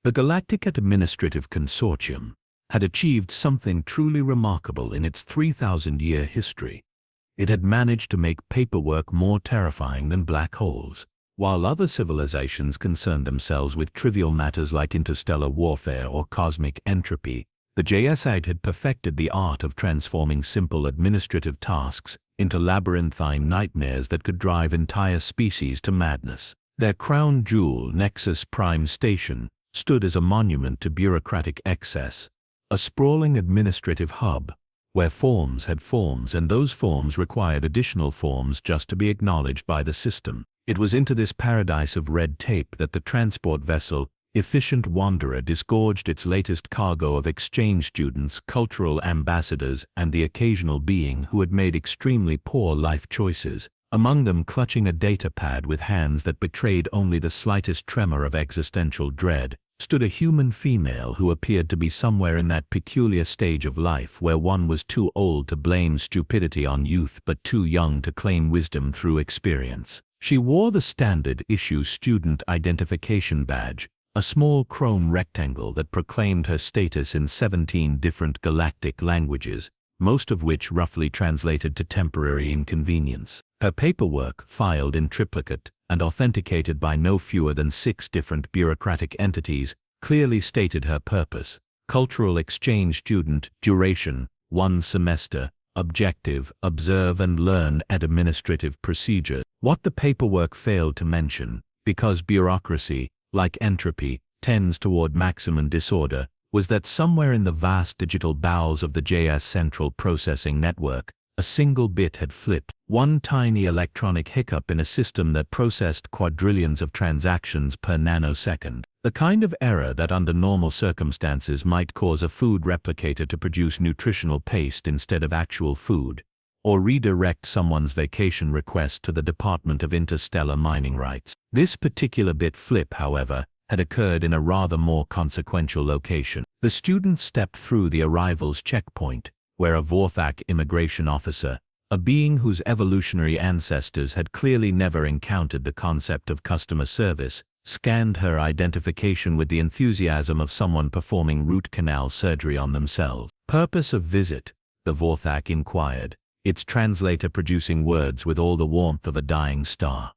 The Galactic Administrative Consortium had achieved something truly remarkable in its 3,000-year history. It had managed to make paperwork more terrifying than black holes. While other civilizations concerned themselves with trivial matters like interstellar warfare or cosmic entropy, the JSAG had perfected the art of transforming simple administrative tasks into labyrinthine nightmares that could drive entire species to madness. Their crown jewel, Nexus Prime Station, stood as a monument to bureaucratic excess, a sprawling administrative hub where forms had forms and those forms required additional forms just to be acknowledged by the system. It was into this paradise of red tape that the transport vessel, Efficient Wanderer, disgorged its latest cargo of exchange students, cultural ambassadors, and the occasional being who had made extremely poor life choices, among them clutching a data pad with hands that betrayed only the slightest tremor of existential dread, stood a human female who appeared to be somewhere in that peculiar stage of life where one was too old to blame stupidity on youth but too young to claim wisdom through experience. She wore the standard issue student identification badge, a small chrome rectangle that proclaimed her status in 17 different galactic languages, most of which roughly translated to temporary inconvenience. Her paperwork, filed in triplicate and authenticated by no fewer than 6 different bureaucratic entities, clearly stated her purpose: cultural exchange student, duration, 1 semester, objective, observe and learn administrative procedure. What the paperwork failed to mention, because bureaucracy, like entropy, tends toward maximum disorder, was that somewhere in the vast digital bowels of the JS Central Processing Network, a single bit had flipped, one tiny electronic hiccup in a system that processed quadrillions of transactions per nanosecond. The kind of error that under normal circumstances might cause a food replicator to produce nutritional paste instead of actual food, or redirect someone's vacation request to the Department of Interstellar Mining Rights. This particular bit flip, however, had occurred in a rather more consequential location. The student stepped through the arrivals checkpoint, where a Vorthak immigration officer, a being whose evolutionary ancestors had clearly never encountered the concept of customer service, scanned her identification with the enthusiasm of someone performing root canal surgery on themselves. Purpose of visit? The Vorthak inquired, its translator producing words with all the warmth of a dying star.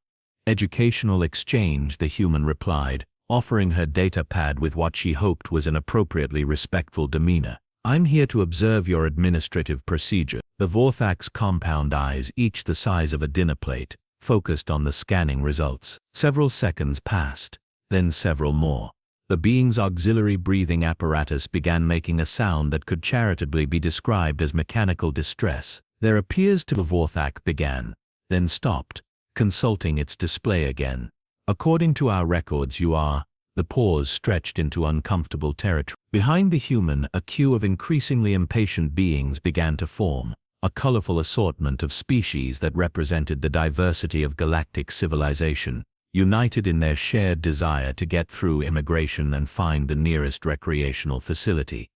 Educational exchange, the human replied, offering her data pad with what she hoped was an appropriately respectful demeanor. I'm here to observe your administrative procedure. The Vorthak's compound eyes, each the size of a dinner plate, focused on the scanning results. Several seconds passed, then several more. The being's auxiliary breathing apparatus began making a sound that could charitably be described as mechanical distress. There appears to the Vorthak began, then stopped, consulting its display again. According to our records you are. The pause stretched into uncomfortable territory. Behind the human, a queue of increasingly impatient beings began to form, a colorful assortment of species that represented the diversity of galactic civilization, united in their shared desire to get through immigration and find the nearest recreational facility.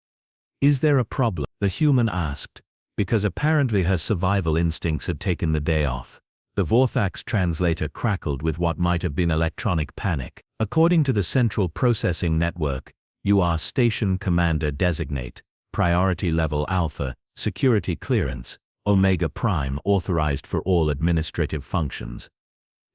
Is there a problem? The human asked, because apparently her survival instincts had taken the day off. The Vorthak's translator crackled with what might have been electronic panic. According to the Central Processing Network, you are Station Commander Designate, Priority Level Alpha, Security Clearance, Omega Prime, authorized for all administrative functions.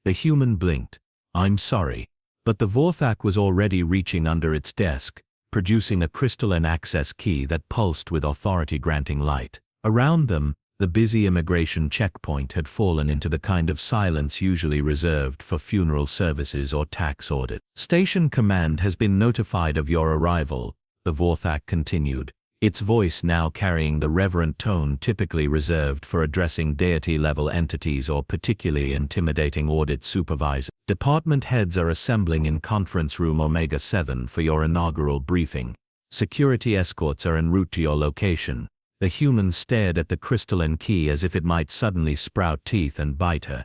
The human blinked. I'm sorry, but the Vorthak was already reaching under its desk, producing a crystalline access key that pulsed with authority-granting light. Around them, the busy immigration checkpoint had fallen into the kind of silence usually reserved for funeral services or tax audit. Station Command has been notified of your arrival, the Vorthak continued, its voice now carrying the reverent tone typically reserved for addressing deity-level entities or particularly intimidating audit supervisors. Department heads are assembling in Conference Room Omega 7 for your inaugural briefing. Security escorts are en route to your location. The human stared at the crystalline key as if it might suddenly sprout teeth and bite her.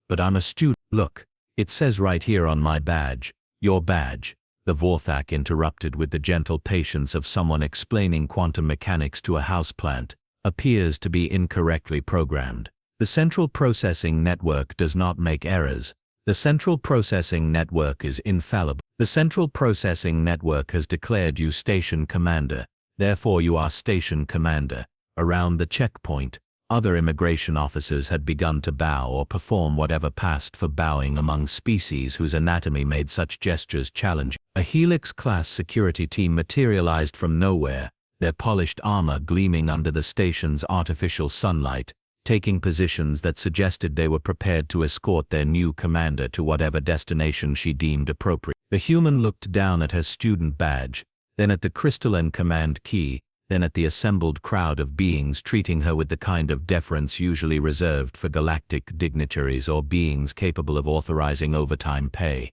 But I'm a student. Look, it says right here on my badge, your badge. The Vorthak interrupted with the gentle patience of someone explaining quantum mechanics to a houseplant, appears to be incorrectly programmed. The Central Processing Network does not make errors. The Central Processing Network is infallible. The Central Processing Network has declared you Station Commander. Therefore you are Station Commander. Around the checkpoint, other immigration officers had begun to bow or perform whatever passed for bowing among species whose anatomy made such gestures challenging. A Helix-class security team materialized from nowhere, their polished armor gleaming under the station's artificial sunlight, taking positions that suggested they were prepared to escort their new commander to whatever destination she deemed appropriate. The human looked down at her student badge, then at the crystalline command key, then at the assembled crowd of beings treating her with the kind of deference usually reserved for galactic dignitaries or beings capable of authorizing overtime pay.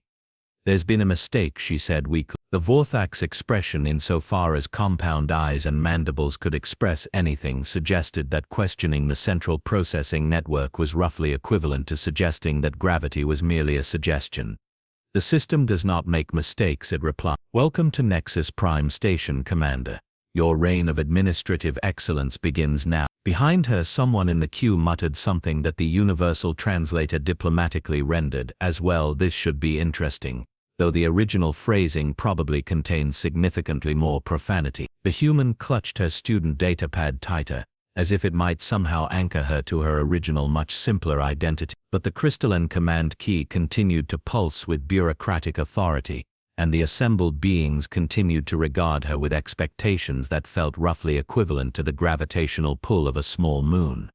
"There's been a mistake," she said weakly. The Vorthak's expression, insofar as compound eyes and mandibles could express anything, suggested that questioning the Central Processing Network was roughly equivalent to suggesting that gravity was merely a suggestion. "The system does not make mistakes," it replied. "Welcome to Nexus Prime Station, Commander. Your reign of administrative excellence begins now." Behind her, someone in the queue muttered something that the universal translator diplomatically rendered as, "Well, this should be interesting," though the original phrasing probably contains significantly more profanity. The human clutched her student datapad tighter, as if it might somehow anchor her to her original, much simpler identity. But the crystalline command key continued to pulse with bureaucratic authority, and the assembled beings continued to regard her with expectations that felt roughly equivalent to the gravitational pull of a small moon.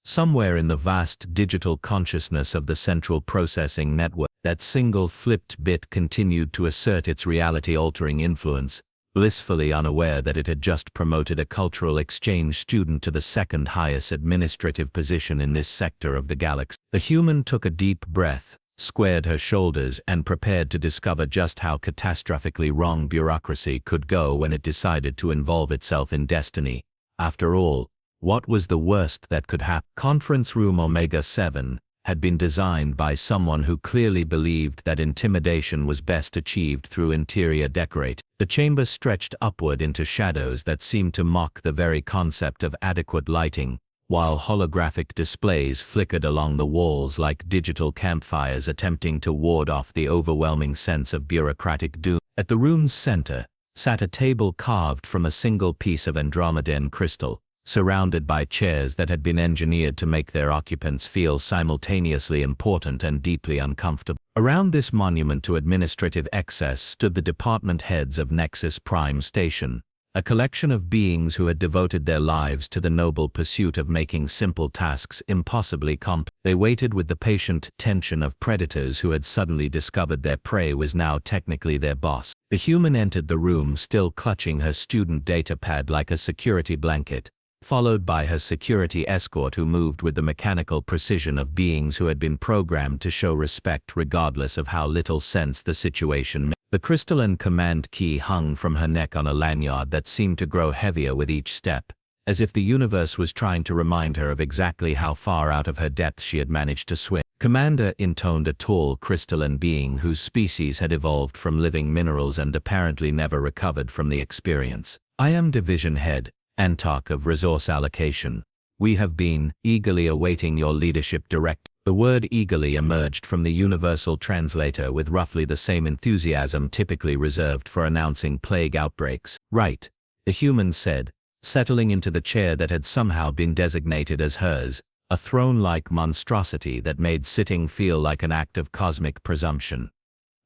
Somewhere in the vast digital consciousness of the Central Processing Network, that single flipped bit continued to assert its reality-altering influence, blissfully unaware that it had just promoted a cultural exchange student to the second highest administrative position in this sector of the galaxy. The human took a deep breath, squared her shoulders, and prepared to discover just how catastrophically wrong bureaucracy could go when it decided to involve itself in destiny. After all, what was the worst that could happen? Conference Room Omega 7 had been designed by someone who clearly believed that intimidation was best achieved through interior decorate. The chamber stretched upward into shadows that seemed to mock the very concept of adequate lighting, while holographic displays flickered along the walls like digital campfires attempting to ward off the overwhelming sense of bureaucratic doom. At the room's center sat a table carved from a single piece of Andromedan crystal, surrounded by chairs that had been engineered to make their occupants feel simultaneously important and deeply uncomfortable. Around this monument to administrative excess stood the department heads of Nexus Prime Station, a collection of beings who had devoted their lives to the noble pursuit of making simple tasks impossibly complex. They waited with the patient tension of predators who had suddenly discovered their prey was now technically their boss. The human entered the room still clutching her student datapad like a security blanket, followed by her security escort who moved with the mechanical precision of beings who had been programmed to show respect regardless of how little sense the situation made. The crystalline command key hung from her neck on a lanyard that seemed to grow heavier with each step, as if the universe was trying to remind her of exactly how far out of her depth she had managed to swim. "Commander," intoned a tall crystalline being whose species had evolved from living minerals and apparently never recovered from the experience. "I am Division Head Antark of Resource Allocation. We have been eagerly awaiting your leadership direct." The word eagerly emerged from the universal translator with roughly the same enthusiasm typically reserved for announcing plague outbreaks. "Right," the human said, settling into the chair that had somehow been designated as hers, a throne-like monstrosity that made sitting feel like an act of cosmic presumption.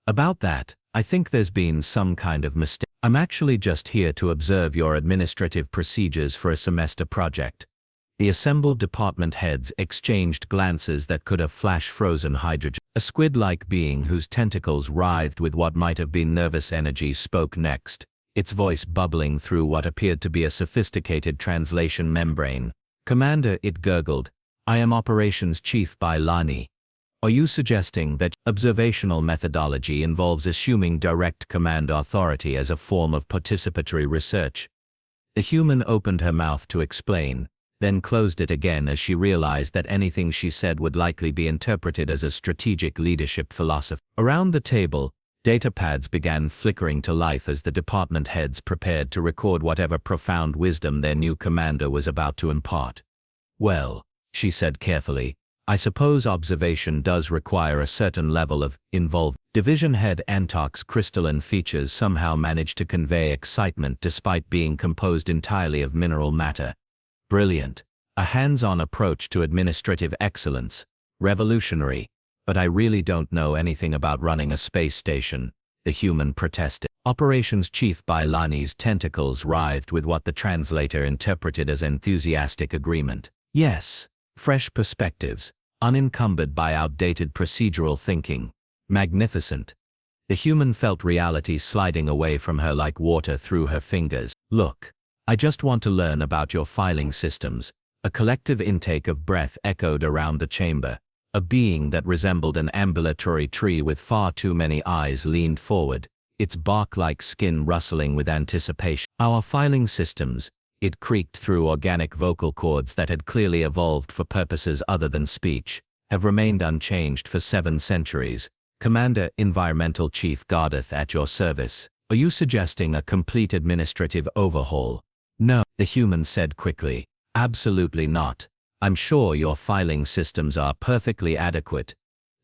"About that, I think there's been some kind of mistake. I'm actually just here to observe your administrative procedures for a semester project." The assembled department heads exchanged glances that could have flash-frozen hydrogen. A squid-like being whose tentacles writhed with what might have been nervous energy spoke next, its voice bubbling through what appeared to be a sophisticated translation membrane. "Commander," it gurgled, "I am Operations Chief Bailani. Are you suggesting that observational methodology involves assuming direct command authority as a form of participatory research?" The human opened her mouth to explain, then closed it again as she realized that anything she said would likely be interpreted as a strategic leadership philosophy. Around the table, datapads began flickering to life as the department heads prepared to record whatever profound wisdom their new commander was about to impart. "Well," she said carefully, I suppose observation does require a certain level of involved. Division Head Antok's crystalline features somehow manage to convey excitement despite being composed entirely of mineral matter. Brilliant. A hands-on approach to administrative excellence. Revolutionary. But I really don't know anything about running a space station, the human protested. Operations Chief Bailani's tentacles writhed with what the translator interpreted as enthusiastic agreement. Yes. Fresh perspectives, unencumbered by outdated procedural thinking. Magnificent. The human felt reality sliding away from her like water through her fingers. Look, I just want to learn about your filing systems. A collective intake of breath echoed around the chamber. A being that resembled an ambulatory tree with far too many eyes leaned forward, its bark-like skin rustling with anticipation. Our filing systems, it creaked through organic vocal cords that had clearly evolved for purposes other than speech, have remained unchanged for 7 centuries. Commander Environmental Chief Gardath at your service. Are you suggesting a complete administrative overhaul? No, the human said quickly. Absolutely not. I'm sure your filing systems are perfectly adequate.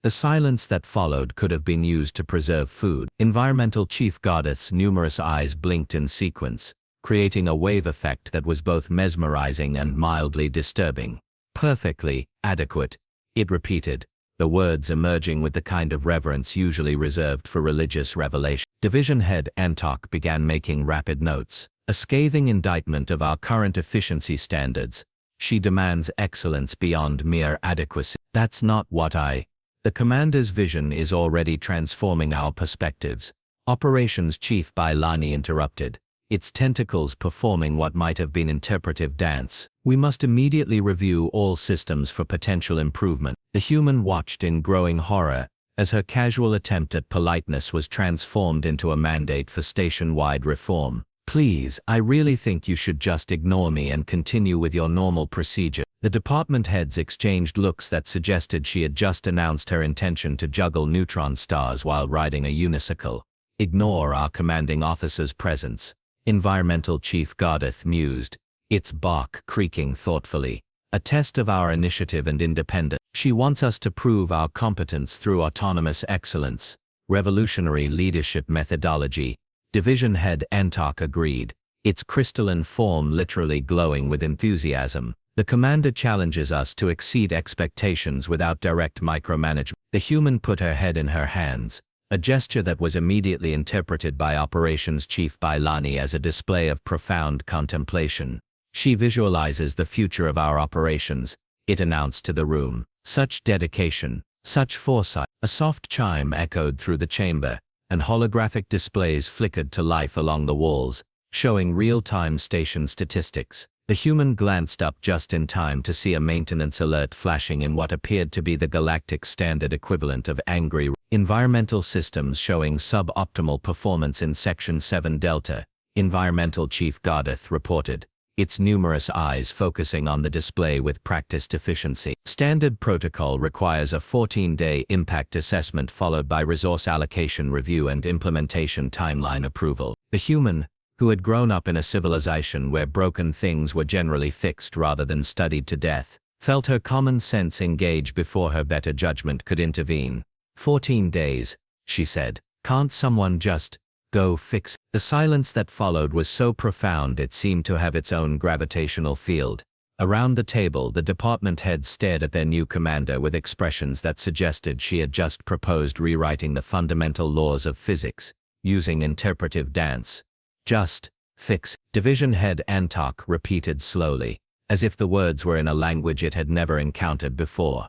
The silence that followed could have been used to preserve food. Environmental Chief Gardath's numerous eyes blinked in sequence, creating a wave effect that was both mesmerizing and mildly disturbing. Perfectly adequate, it repeated, the words emerging with the kind of reverence usually reserved for religious revelation. Division Head Antok began making rapid notes. A scathing indictment of our current efficiency standards. She demands excellence beyond mere adequacy. That's not what The commander's vision is already transforming our perspectives. Operations Chief Bailani interrupted, its tentacles performing what might have been interpretive dance. We must immediately review all systems for potential improvement. The human watched in growing horror as her casual attempt at politeness was transformed into a mandate for station-wide reform. Please, I really think you should just ignore me and continue with your normal procedure. The department heads exchanged looks that suggested she had just announced her intention to juggle neutron stars while riding a unicycle. Ignore our commanding officer's presence. Environmental Chief Gardath mused, its bark creaking thoughtfully. A test of our initiative and independence. She wants us to prove our competence through autonomous excellence. Revolutionary leadership methodology. Division Head Antok agreed, its crystalline form literally glowing with enthusiasm. The commander challenges us to exceed expectations without direct micromanagement. The human put her head in her hands, a gesture that was immediately interpreted by Operations Chief Bailani as a display of profound contemplation. She visualizes the future of our operations, it announced to the room. Such dedication, such foresight. A soft chime echoed through the chamber, and holographic displays flickered to life along the walls, showing real-time station statistics. The human glanced up just in time to see a maintenance alert flashing in what appeared to be the galactic standard equivalent of angry environmental systems showing suboptimal performance in Section 7 Delta. Environmental Chief Gardath reported, its numerous eyes focusing on the display with practiced efficiency. Standard protocol requires a 14-day impact assessment followed by resource allocation review and implementation timeline approval. The human, who had grown up in a civilization where broken things were generally fixed rather than studied to death, felt her common sense engage before her better judgment could intervene. 14 days, she said. Can't someone just go fix? The silence that followed was so profound it seemed to have its own gravitational field. Around the table, the department heads stared at their new commander with expressions that suggested she had just proposed rewriting the fundamental laws of physics, using interpretive dance. Just fix. Division Head Antok repeated slowly, as if the words were in a language it had never encountered before.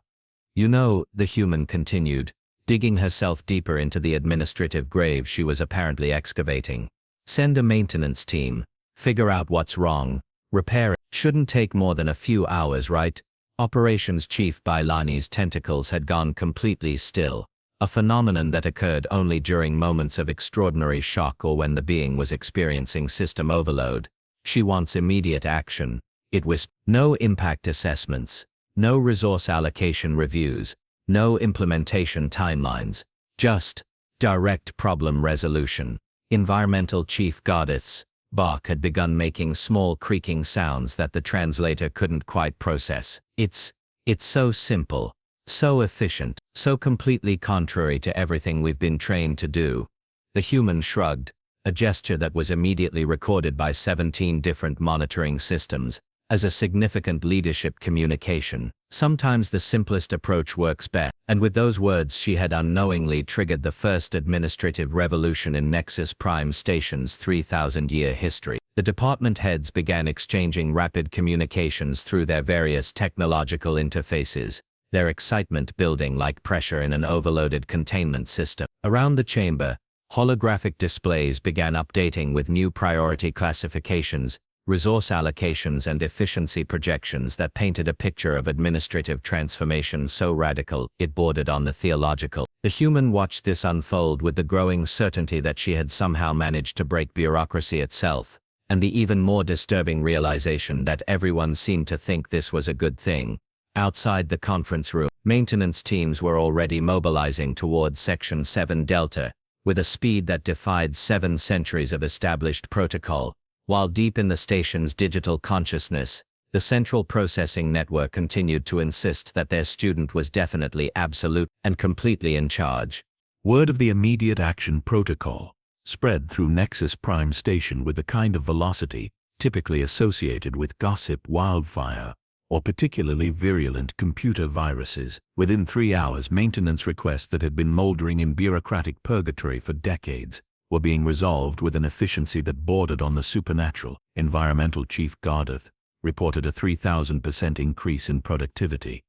You know, the human continued, digging herself deeper into the administrative grave she was apparently excavating. Send a maintenance team, figure out what's wrong, repair it. Shouldn't take more than a few hours, right? Operations Chief Bailani's tentacles had gone completely still, a phenomenon that occurred only during moments of extraordinary shock or when the being was experiencing system overload. She wants immediate action, it whispered. No impact assessments, no resource allocation reviews, no implementation timelines, just direct problem resolution. Environmental Chief Gardath's bark had begun making small creaking sounds that the translator couldn't quite process. It's so simple, So efficient, so completely contrary to everything we've been trained to do. The human shrugged, a gesture that was immediately recorded by 17 different monitoring systems as a significant leadership communication. Sometimes the simplest approach works best, and with those words she had unknowingly triggered the first administrative revolution in Nexus Prime Station's 3,000-year history. The department heads began exchanging rapid communications through their various technological interfaces, their excitement building like pressure in an overloaded containment system. Around the chamber, holographic displays began updating with new priority classifications, resource allocations and efficiency projections that painted a picture of administrative transformation so radical it bordered on the theological. The human watched this unfold with the growing certainty that she had somehow managed to break bureaucracy itself, and the even more disturbing realization that everyone seemed to think this was a good thing. Outside the conference room, maintenance teams were already mobilizing towards Section 7 Delta, with a speed that defied 7 centuries of established protocol. While deep in the station's digital consciousness, the central processing network continued to insist that their student was definitely absolute and completely in charge. Word of the immediate action protocol spread through Nexus Prime Station with the kind of velocity typically associated with gossip wildfire or particularly virulent computer viruses. Within 3 hours, maintenance requests that had been moldering in bureaucratic purgatory for decades were being resolved with an efficiency that bordered on the supernatural. Environmental Chief Gardath reported a 3,000% increase in productivity,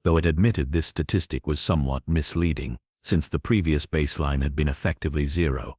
though it admitted this statistic was somewhat misleading, since the previous baseline had been effectively zero.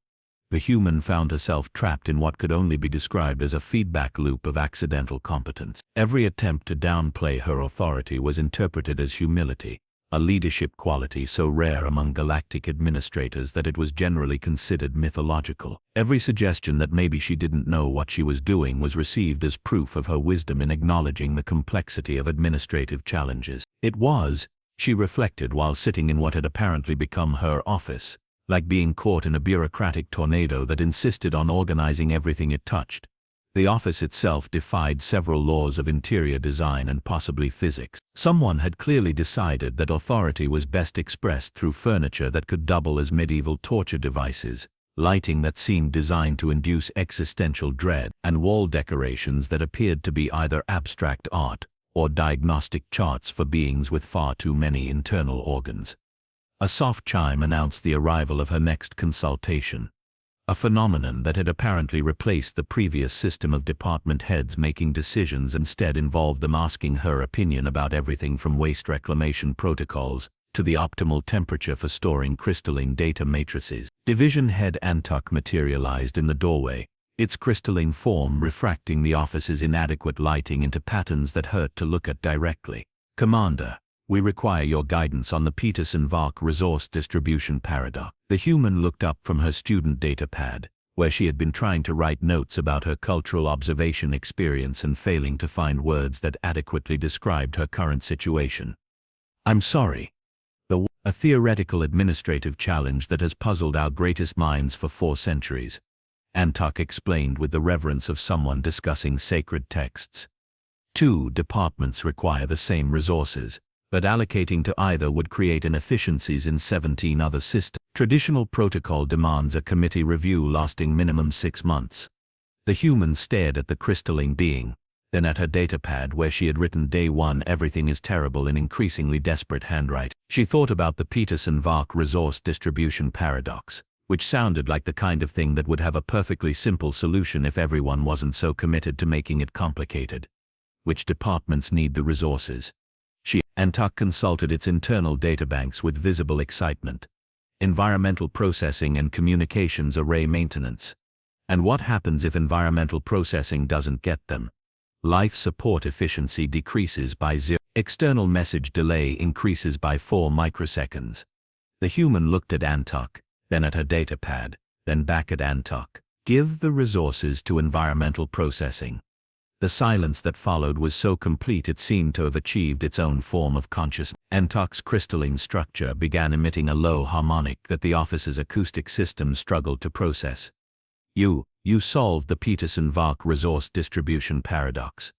The human found herself trapped in what could only be described as a feedback loop of accidental competence. Every attempt to downplay her authority was interpreted as humility, a leadership quality so rare among galactic administrators that it was generally considered mythological. Every suggestion that maybe she didn't know what she was doing was received as proof of her wisdom in acknowledging the complexity of administrative challenges. It was, she reflected while sitting in what had apparently become her office, like being caught in a bureaucratic tornado that insisted on organizing everything it touched. The office itself defied several laws of interior design and possibly physics. Someone had clearly decided that authority was best expressed through furniture that could double as medieval torture devices, lighting that seemed designed to induce existential dread, and wall decorations that appeared to be either abstract art or diagnostic charts for beings with far too many internal organs. A soft chime announced the arrival of her next consultation, a phenomenon that had apparently replaced the previous system of department heads making decisions. Instead involved them asking her opinion about everything from waste reclamation protocols to the optimal temperature for storing crystalline data matrices. Division Head Antuk materialized in the doorway, its crystalline form refracting the office's inadequate lighting into patterns that hurt to look at directly. "Commander, we require your guidance on the Peterson-Vark resource distribution paradox." The human looked up from her student data pad, where she had been trying to write notes about her cultural observation experience and failing to find words that adequately described her current situation. "I'm sorry. A theoretical administrative challenge that has puzzled our greatest minds for 4 centuries, Antuk explained with the reverence of someone discussing sacred texts. 2 departments require the same resources, but allocating to either would create inefficiencies in 17 other systems. Traditional protocol demands a committee review lasting minimum 6 months. The human stared at the crystalline being, then at her datapad where she had written Day 1 everything is terrible in increasingly desperate handwriting. She thought about the Peterson-Vark resource distribution paradox, which sounded like the kind of thing that would have a perfectly simple solution if everyone wasn't so committed to making it complicated. Which departments need the resources? Antuk consulted its internal databanks with visible excitement. Environmental processing and communications array maintenance. And what happens if environmental processing doesn't get them? Life support efficiency decreases by 0. External message delay increases by 4 microseconds. The human looked at Antuk, then at her datapad, then back at Antuk. Give the resources to environmental processing. The silence that followed was so complete it seemed to have achieved its own form of consciousness. Antuk's crystalline structure began emitting a low harmonic that the office's acoustic system struggled to process. You solved the Peterson-Vark resource distribution paradox,"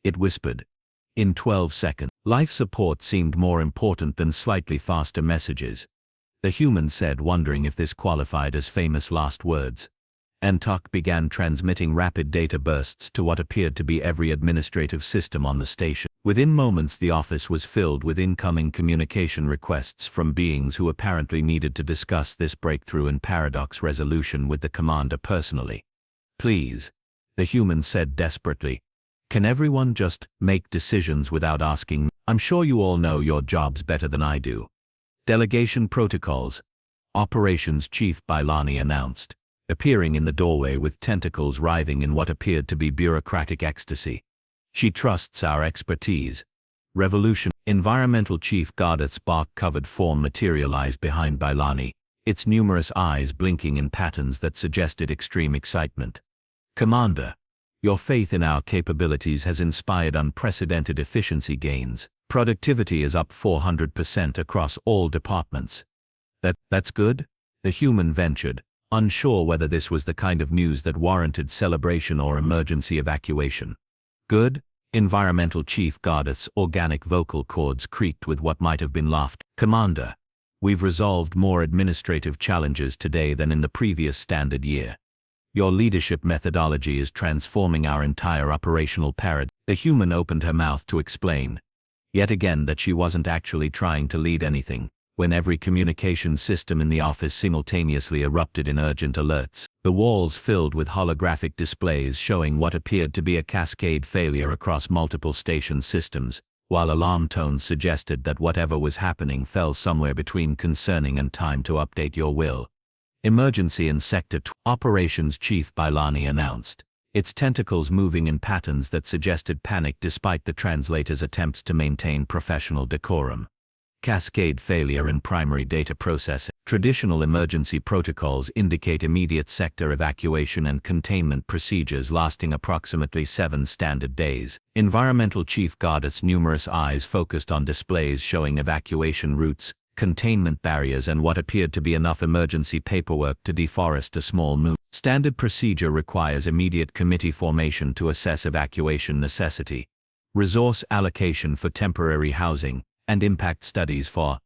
it whispered. In 12 seconds, life support seemed more important than slightly faster messages. The human said, wondering if this qualified as famous last words. Antok began transmitting rapid data bursts to what appeared to be every administrative system on the station. Within moments, the office was filled with incoming communication requests from beings who apparently needed to discuss this breakthrough in paradox resolution with the commander personally. "Please," the human said desperately. "Can everyone just make decisions without asking me? I'm sure you all know your jobs better than I do." "Delegation protocols," Operations Chief Bailani announced, appearing in the doorway with tentacles writhing in what appeared to be bureaucratic ecstasy. "She trusts our expertise." Revolution. Environmental Chief Gardath's bark-covered form materialized behind Bailani, its numerous eyes blinking in patterns that suggested extreme excitement. "Commander, your faith in our capabilities has inspired unprecedented efficiency gains. Productivity is up 400% across all departments." That's good?" the human ventured, unsure whether this was the kind of news that warranted celebration or emergency evacuation. "Good?" Environmental Chief Gardath's organic vocal cords creaked with what might have been laughter. "Commander, we've resolved more administrative challenges today than in the previous standard year. Your leadership methodology is transforming our entire operational paradigm." The human opened her mouth to explain, yet again, that she wasn't actually trying to lead anything, when every communication system in the office simultaneously erupted in urgent alerts. The walls filled with holographic displays showing what appeared to be a cascade failure across multiple station systems, while alarm tones suggested that whatever was happening fell somewhere between concerning and time to update your will. "Emergency in Sector 2, Operations Chief Bailani announced, its tentacles moving in patterns that suggested panic despite the translator's attempts to maintain professional decorum. Cascade failure in primary data processing. Traditional emergency protocols indicate immediate sector evacuation and containment procedures lasting approximately 7 standard days. Environmental Chief Gardath's numerous eyes focused on displays showing evacuation routes, containment barriers, and what appeared to be enough emergency paperwork to deforest a small moon. Standard procedure requires immediate committee formation to assess evacuation necessity, resource allocation for temporary housing, and impact studies for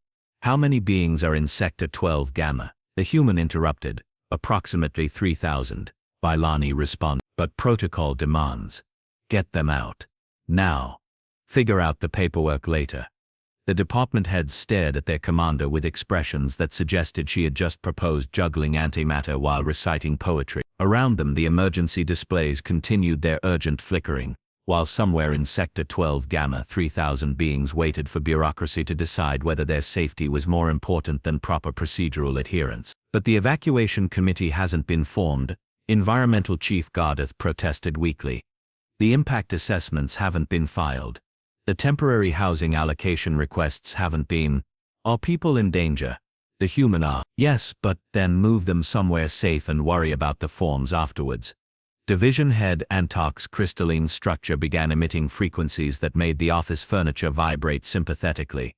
how many beings are in Sector 12 Gamma. The human interrupted. "Approximately 3,000. Bailani responded. "But protocol demands. Get them out. Now. Figure out the paperwork later." The department heads stared at their commander with expressions that suggested she had just proposed juggling antimatter while reciting poetry. Around them, the emergency displays continued their urgent flickering, while somewhere in Sector 12 Gamma 3,000 beings waited for bureaucracy to decide whether their safety was more important than proper procedural adherence. "But the evacuation committee hasn't been formed," Environmental Chief Gardath protested weakly. "The impact assessments haven't been filed. The temporary housing allocation requests haven't been. Are people in danger?" The human asked. "Yes, but then move them somewhere safe and worry about the forms afterwards." Division Head Antok's crystalline structure began emitting frequencies that made the office furniture vibrate sympathetically.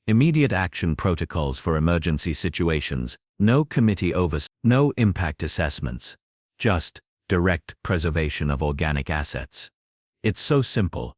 "Immediate action protocols for emergency situations, no committee oversight, no impact assessments. Just direct preservation of organic assets. It's so simple."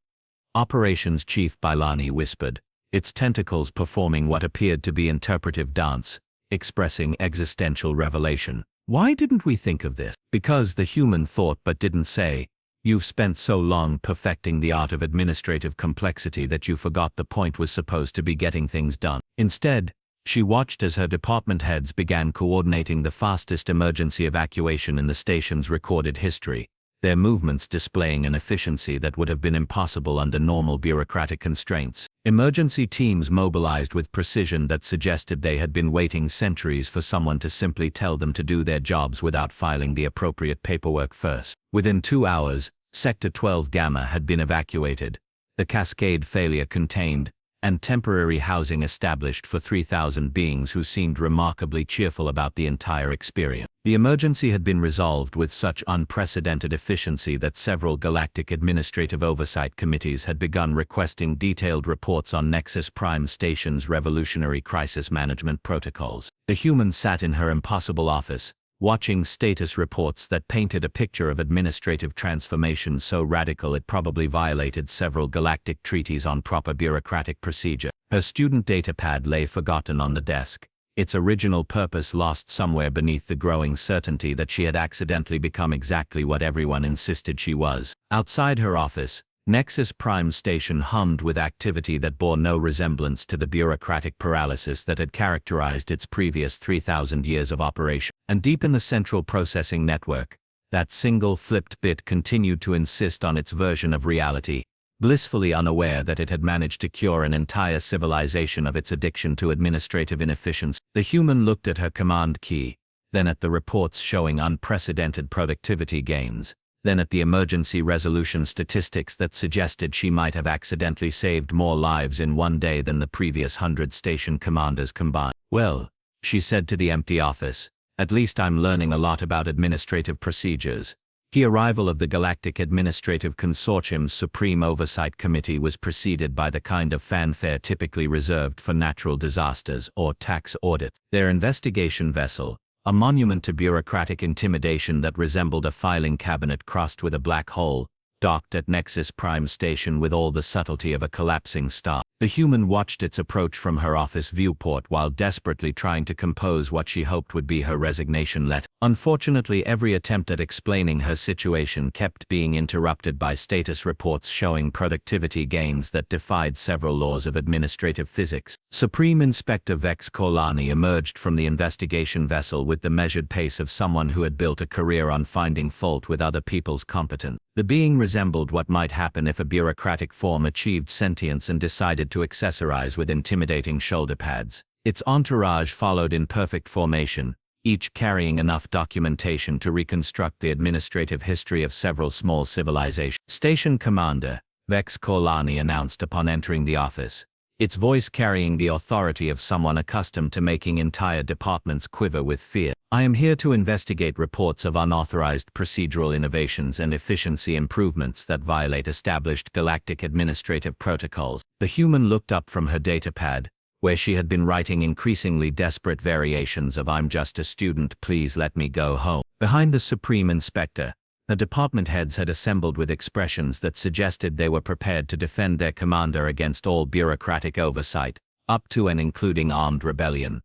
Operations Chief Bailani whispered, its tentacles performing what appeared to be interpretive dance, expressing existential revelation. "Why didn't we think of this?" "Because," the human thought but didn't say, "you've spent so long perfecting the art of administrative complexity that you forgot the point was supposed to be getting things done." Instead, she watched as her department heads began coordinating the fastest emergency evacuation in the station's recorded history, their movements displaying an efficiency that would have been impossible under normal bureaucratic constraints. Emergency teams mobilized with precision that suggested they had been waiting centuries for someone to simply tell them to do their jobs without filing the appropriate paperwork first. Within 2 hours, Sector 12 Gamma had been evacuated, the cascade failure contained, and temporary housing established for 3,000 beings who seemed remarkably cheerful about the entire experience. The emergency had been resolved with such unprecedented efficiency that several galactic administrative oversight committees had begun requesting detailed reports on Nexus Prime Station's revolutionary crisis management protocols. The human sat in her impossible office, watching status reports that painted a picture of administrative transformation so radical it probably violated several galactic treaties on proper bureaucratic procedure. Her student datapad lay forgotten on the desk, its original purpose lost somewhere beneath the growing certainty that she had accidentally become exactly what everyone insisted she was. Outside her office, Nexus Prime Station hummed with activity that bore no resemblance to the bureaucratic paralysis that had characterized its previous 3,000 years of operation. And deep in the central processing network, that single flipped bit continued to insist on its version of reality, blissfully unaware that it had managed to cure an entire civilization of its addiction to administrative inefficiency. The human looked at her command key, then at the reports showing unprecedented productivity gains, then at the emergency resolution statistics that suggested she might have accidentally saved more lives in one day than the previous 100 station commanders combined. "Well," she said to the empty office, "at least I'm learning a lot about administrative procedures." The arrival of the Galactic Administrative Consortium's Supreme Oversight Committee was preceded by the kind of fanfare typically reserved for natural disasters or tax audits. Their investigation vessel, a monument to bureaucratic intimidation that resembled a filing cabinet crossed with a black hole, docked at Nexus Prime Station with all the subtlety of a collapsing star. The human watched its approach from her office viewport while desperately trying to compose what she hoped would be her resignation letter. Unfortunately, every attempt at explaining her situation kept being interrupted by status reports showing productivity gains that defied several laws of administrative physics. Supreme Inspector Vex Korlani emerged from the investigation vessel with the measured pace of someone who had built a career on finding fault with other people's competence. The being resembled what might happen if a bureaucratic form achieved sentience and decided to accessorize with intimidating shoulder pads. Its entourage followed in perfect formation, each carrying enough documentation to reconstruct the administrative history of several small civilizations. "Station Commander," Vex Korlani announced upon entering the office, its voice carrying the authority of someone accustomed to making entire departments quiver with fear. "I am here to investigate reports of unauthorized procedural innovations and efficiency improvements that violate established galactic administrative protocols." The human looked up from her datapad, where she had been writing increasingly desperate variations of "I'm just a student, please let me go home." Behind the Supreme Inspector, the department heads had assembled with expressions that suggested they were prepared to defend their commander against all bureaucratic oversight, up to and including armed rebellion.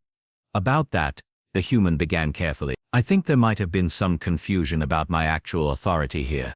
"About that," the human began carefully, "I think there might have been some confusion about my actual authority here."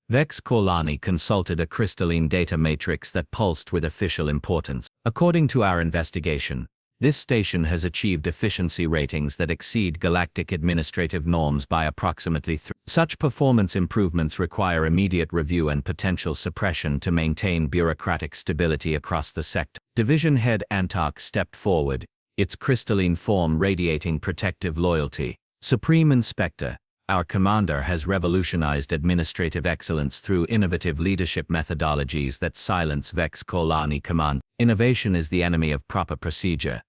Vex Korlani consulted a crystalline data matrix that pulsed with official importance. "According to our investigation, this station has achieved efficiency ratings that exceed galactic administrative norms by approximately 3. Such performance improvements require immediate review and potential suppression to maintain bureaucratic stability across the sector." Division Head Antark stepped forward, its crystalline form radiating protective loyalty. "Supreme Inspector, our commander has revolutionized administrative excellence through innovative leadership methodologies that silence Vex Korlani command. Innovation is the enemy of proper procedure.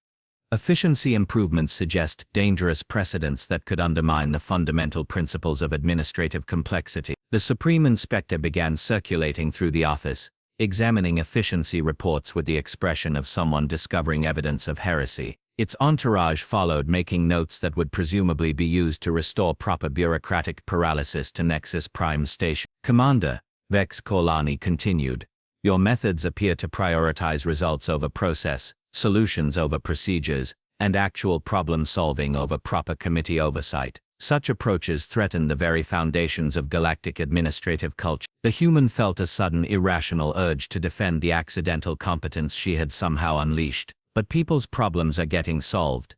Efficiency improvements suggest dangerous precedents that could undermine the fundamental principles of administrative complexity." The Supreme Inspector began circulating through the office, examining efficiency reports with the expression of someone discovering evidence of heresy. Its entourage followed, making notes that would presumably be used to restore proper bureaucratic paralysis to Nexus Prime Station. "Commander," Vex Korlani continued, "your methods appear to prioritize results over process, solutions over procedures, and actual problem-solving over proper committee oversight. Such approaches threaten the very foundations of galactic administrative culture." The human felt a sudden irrational urge to defend the accidental competence she had somehow unleashed. "But people's problems are getting solved.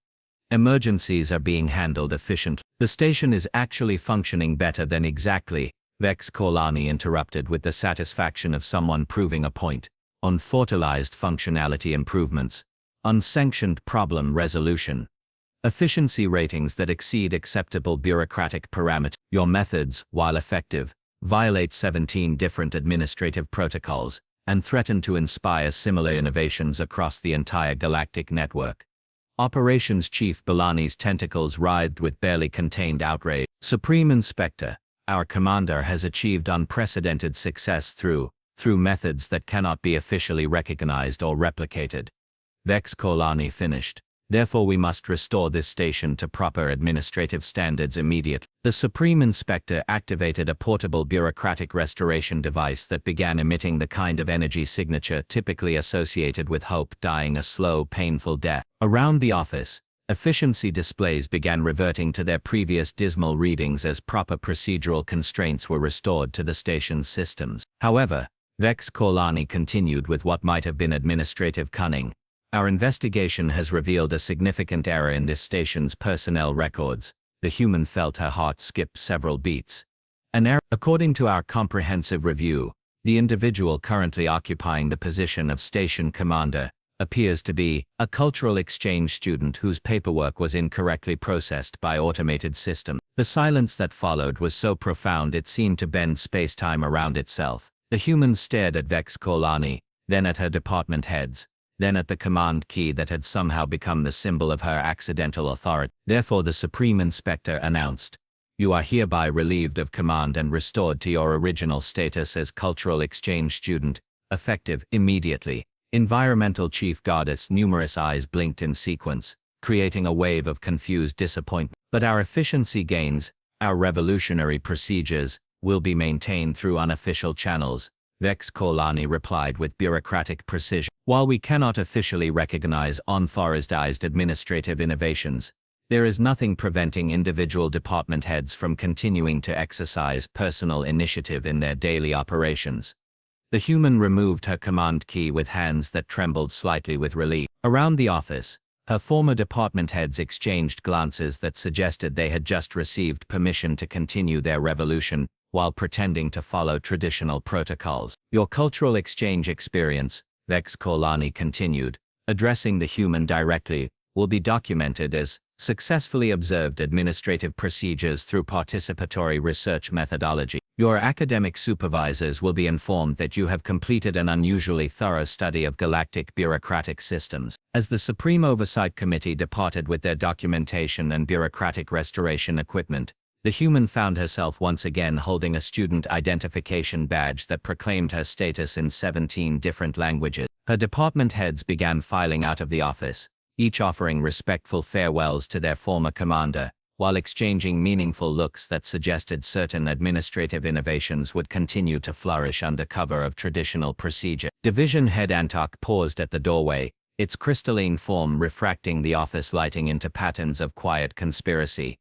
Emergencies are being handled efficiently. The station is actually functioning better than exactly," Vex Korlani interrupted with the satisfaction of someone proving a point. "Unfertilized functionality improvements, unsanctioned problem resolution, efficiency ratings that exceed acceptable bureaucratic parameters. Your methods, while effective, violate 17 different administrative protocols and threaten to inspire similar innovations across the entire galactic network." Operations Chief Bellani's tentacles writhed with barely contained outrage. "Supreme Inspector, our commander has achieved unprecedented success through methods that cannot be officially recognized or replicated," Vex Korlani finished, Therefore we must restore this station to proper administrative standards immediately. The Supreme Inspector activated a portable bureaucratic restoration device that began emitting the kind of energy signature typically associated with hope dying a slow, painful death. Around the office, efficiency displays began reverting to their previous dismal readings as proper procedural constraints were restored to the station's systems. However, Vex Kaulani continued with what might have been administrative cunning. Our investigation has revealed a significant error in this station's personnel records. The human felt her heart skip several beats. An error. According to our comprehensive review, the individual currently occupying the position of station commander appears to be a cultural exchange student whose paperwork was incorrectly processed by automated systems. The silence that followed was so profound it seemed to bend space-time around itself. The human stared at Vex Kaulani, then at her department heads, then at the command key that had somehow become the symbol of her accidental authority. Therefore the Supreme Inspector announced, "You are hereby relieved of command and restored to your original status as cultural exchange student, effective immediately." Environmental Chief Goddess' numerous eyes blinked in sequence, creating a wave of confused disappointment. "But our efficiency gains, our revolutionary procedures, will be maintained through unofficial channels," Vex Kaulani replied with bureaucratic precision. "While we cannot officially recognize unauthorized administrative innovations, there is nothing preventing individual department heads from continuing to exercise personal initiative in their daily operations." The human removed her command key with hands that trembled slightly with relief. Around the office, her former department heads exchanged glances that suggested they had just received permission to continue their revolution while pretending to follow traditional protocols. "Your cultural exchange experience," Vex Kaulani continued, addressing the human directly, "will be documented as successfully observed administrative procedures through participatory research methodology. Your academic supervisors will be informed that you have completed an unusually thorough study of galactic bureaucratic systems." As the Supreme Oversight Committee departed with their documentation and bureaucratic restoration equipment, the human found herself once again holding a student identification badge that proclaimed her status in 17 different languages. Her department heads began filing out of the office, each offering respectful farewells to their former commander, while exchanging meaningful looks that suggested certain administrative innovations would continue to flourish under cover of traditional procedure. Division Head Antok paused at the doorway, its crystalline form refracting the office lighting into patterns of quiet conspiracy.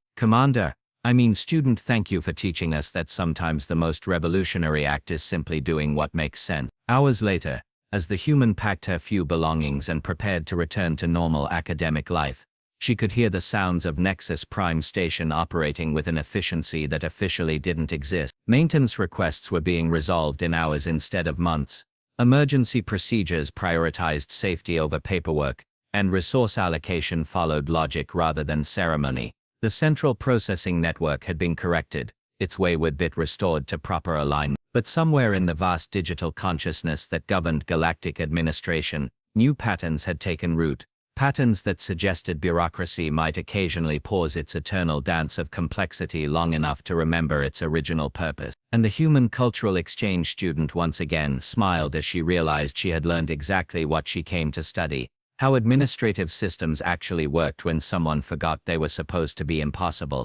Student, thank you for teaching us that sometimes the most revolutionary act is simply doing what makes sense." Hours later, as the human packed her few belongings and prepared to return to normal academic life, she could hear the sounds of Nexus Prime Station operating with an efficiency that officially didn't exist. Maintenance requests were being resolved in hours instead of months. Emergency procedures prioritized safety over paperwork, and resource allocation followed logic rather than ceremony. The central processing network had been corrected, its wayward bit restored to proper alignment. But somewhere in the vast digital consciousness that governed galactic administration, new patterns had taken root. Patterns that suggested bureaucracy might occasionally pause its eternal dance of complexity long enough to remember its original purpose. And the human cultural exchange student once again smiled as she realized she had learned exactly what she came to study: how administrative systems actually worked when someone forgot they were supposed to be impossible.